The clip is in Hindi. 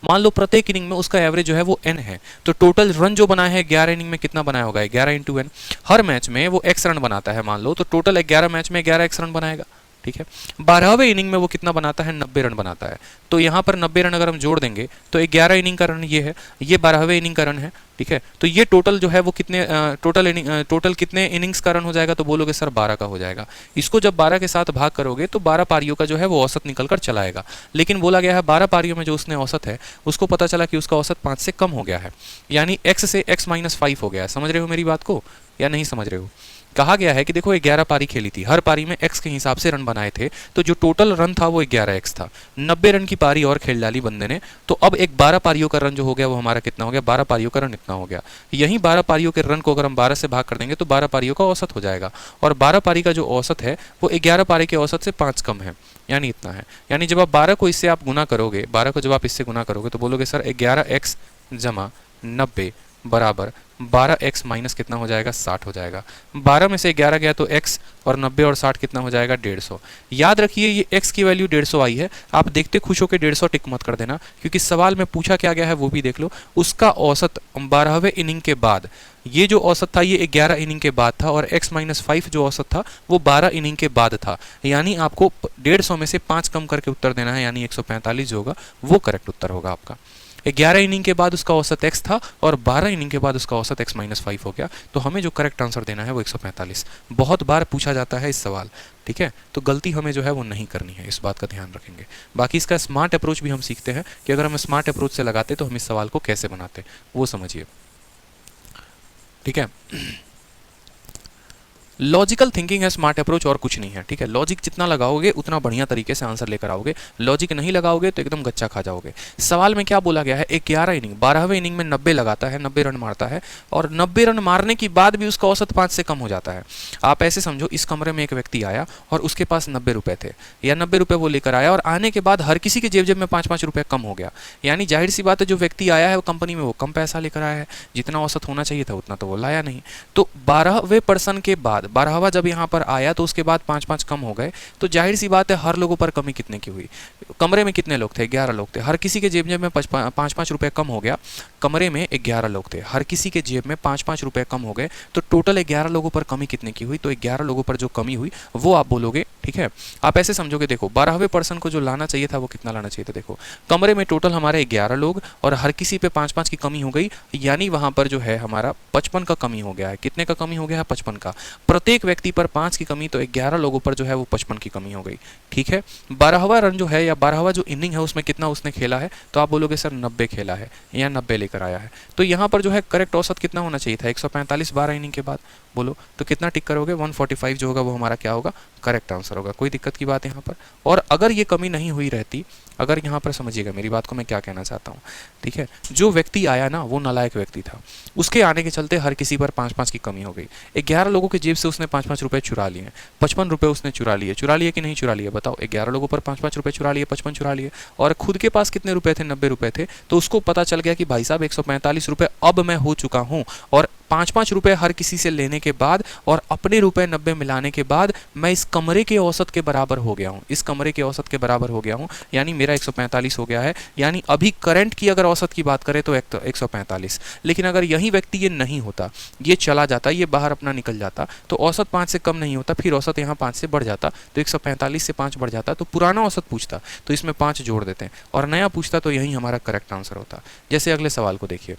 मान लो प्रत्येक इनिंग में उसका एवरेज जो है वो n है, तो टोटल रन जो बनाया है 11 इनिंग में कितना बनाया होगा, 11 इंटू एन। हर मैच में वो x रन बनाता है मान लो, तो टोटल 11 मैच में 11 x रन बनाएगा, ठीक है। 12वें इनिंग में वो कितना बनाता है, 90 रन बनाता है। तो यहाँ पर 90 रन अगर हम जोड़ देंगे तो 11 इनिंग का रन ये है, ये 12वें इनिंग का रन है, ठीक है। तो ये टोटल जो है वो कितने टोटल कितने इनिंग्स का रन हो जाएगा, तो बोलोगे सर 12 का हो जाएगा। इसको जब 12 के साथ भाग करोगे तो 12 पारियों का जो है वो औसत निकल कर चला आएगा। लेकिन बोला गया है 12 पारियों में जो उसने औसत है उसको पता चला कि उसका औसत 5 से कम हो गया है, यानी x से x माइनस 5 हो गया है। समझ रहे हो मेरी बात को या नहीं समझ रहे हो? कहा गया है कि देखो 11 पारी खेली थी, हर पारी में x के हिसाब से रन बनाए थे, तो जो टोटल रन था वो 11x था। 90 रन की पारी और खेल डाली बंदे ने, तो अब एक 12 पारियों का रन जो हो गया वो हमारा कितना हो गया, 12 पारियों का रन इतना हो गया। यही 12 पारियों के रन को अगर हम 12 से भाग कर देंगे तो 12 पारियों का औसत हो जाएगा, और 12 पारी का जो औसत है वो 11 पारी के औसत से 5 कम है, यानी इतना है। यानी जब आप 12 को इससे आप गुना करोगे, 12 को जब आप इससे गुना करोगे तो बोलोगे सर 11x जमा 90 बराबर 12x माइनस कितना हो जाएगा, 60 हो जाएगा। 12 में से 11 गया तो x, और 90 और 60 कितना हो जाएगा, 150। याद रखिए ये x की वैल्यू 150 आई है। आप देखते खुश होकर 150 टिक मत कर देना, क्योंकि सवाल में पूछा क्या गया है वो भी देख लो। उसका औसत 12वें इनिंग के बाद, ये जो औसत था ये 11 इनिंग के बाद था, और x माइनस 5 जो औसत था वो 12 इनिंग के बाद था। यानी आपको 150 में से 5 कम करके उत्तर देना है, यानी 145 जो होगा वो करेक्ट उत्तर होगा आपका। 11 इनिंग के बाद उसका औसत x था और 12 इनिंग के बाद उसका औसत x माइनस 5 हो गया, तो हमें जो करेक्ट आंसर देना है वो 145। बहुत बार पूछा जाता है इस सवाल, ठीक है, तो गलती हमें जो है वो नहीं करनी है, इस बात का ध्यान रखेंगे। बाकी इसका स्मार्ट अप्रोच भी हम सीखते हैं कि अगर हम स्मार्ट अप्रोच से लगाते तो हम इस सवाल को कैसे बनाते, वो समझिए, ठीक है। लॉजिकल थिंकिंग है स्मार्ट अप्रोच, और कुछ नहीं है, ठीक है। लॉजिक जितना लगाओगे उतना बढ़िया तरीके से आंसर लेकर आओगे, लॉजिक नहीं लगाओगे तो एकदम गच्चा खा जाओगे। सवाल में क्या बोला गया है, 11 इनिंग 12वें इनिंग में 90 लगाता है, 90 रन मारता है, और 90 रन मारने के बाद भी उसका औसत 5 से कम हो जाता है। आप ऐसे समझो, इस कमरे में एक व्यक्ति आया और उसके पास 90 रुपए थे, या 90 रुपए वो लेकर आया, और आने के बाद हर किसी के जेब जेब में 5-5 रुपए कम हो गया। यानी जाहिर सी बात है जो व्यक्ति आया है वो कंपनी में वो कम पैसा लेकर आया है, जितना औसत होना चाहिए था उतना तो वो लाया नहीं। तो 12वें पर्सन के बाद 12वां जब यहाँ पर आया तो उसके बाद 5-5 कम हो गए, तो जाहिर सी बात है हर लोगों पर कमी कितने की हुई। कमरे में कितने लोग थे, 11 लोग थे, हर किसी के जेब जेब में 5-5 रुपए कम हो गया। कमरे में 11 लोग थे, हर किसी के जेब में 5-5 रुपए कम हो गए, तो टोटल 11 लोगों पर कमी कितने की हुई, तो 11 लोगों पर जो कमी हुई वो आप बोलोगे, ठीक है। आप ऐसे समझोगे, देखो 12वें पर्सन को जो लाना चाहिए था वो कितना लाना चाहिए था, देखो कमरे में टोटल हमारे 11 लोग और हर किसी पे 5-5 की कमी हो गई, यानी वहां पर जो है हमारा 55 का कमी हो गया है। कितने का कमी हो गया है, 55 का। प्रत्येक व्यक्ति पर 5 की कमी, तो 11 लोगों पर जो है वो 55 की कमी हो गई, ठीक है। 12वां रन जो है या 12वां जो इनिंग है उसमें कितना उसने खेला है, तो आप बोलोगे सर 90 खेला है या 90 लेकर आया है। तो यहाँ पर जो है करेक्ट औसत कितना होना चाहिए था, 145 12 इनिंग के बाद। बोलो तो कितना टिक करोगे, 145 जो होगा वो हमारा क्या होगा, करेक्ट आंसर होगा। कोई दिक्कत की बात यहाँ पर? और अगर ये कमी नहीं हुई रहती, अगर यहाँ पर समझिएगा मेरी बात को मैं क्या कहना चाहता हूँ, ठीक है। जो व्यक्ति आया ना वो नालायक व्यक्ति था, उसके आने के चलते हर किसी पर 5-5 की कमी हो गई। 11 लोगों के जेब से उसने 5-5 रुपए चुरा लिए, 55 रुपए उसने चुरा लिए कि नहीं चुरा लिए, बताओ। 11 लोगों पर 5-5 रुपए चुरा लिए, 55 चुरा लिए, और खुद के पास कितने रुपए थे, 90 रुपए थे। तो उसको पता चल गया कि भाई साहब 145 रुपए अब मैं हो चुका हूँ, और 5-5 रुपए हर किसी से लेने के बाद और अपने रुपए 90 मिलाने के बाद मैं इस कमरे के औसत के बराबर हो गया हूँ, इस कमरे के औसत के बराबर हो गया हूँ, यानी मेरा 145 हो गया है। यानी अभी करंट की अगर औसत की बात करें तो 145। लेकिन अगर यही व्यक्ति ये नहीं होता, ये चला जाता, ये बाहर अपना निकल जाता, तो औसत 5 से कम नहीं होता, फिर औसत यहाँ 5 से बढ़ जाता, तो 145 से 5 बढ़ जाता, तो पुराना औसत पूछता तो इसमें 5 जोड़ देते हैं, और नया पूछता तो यही हमारा करेक्ट आंसर होता। जैसे अगले सवाल को देखिए,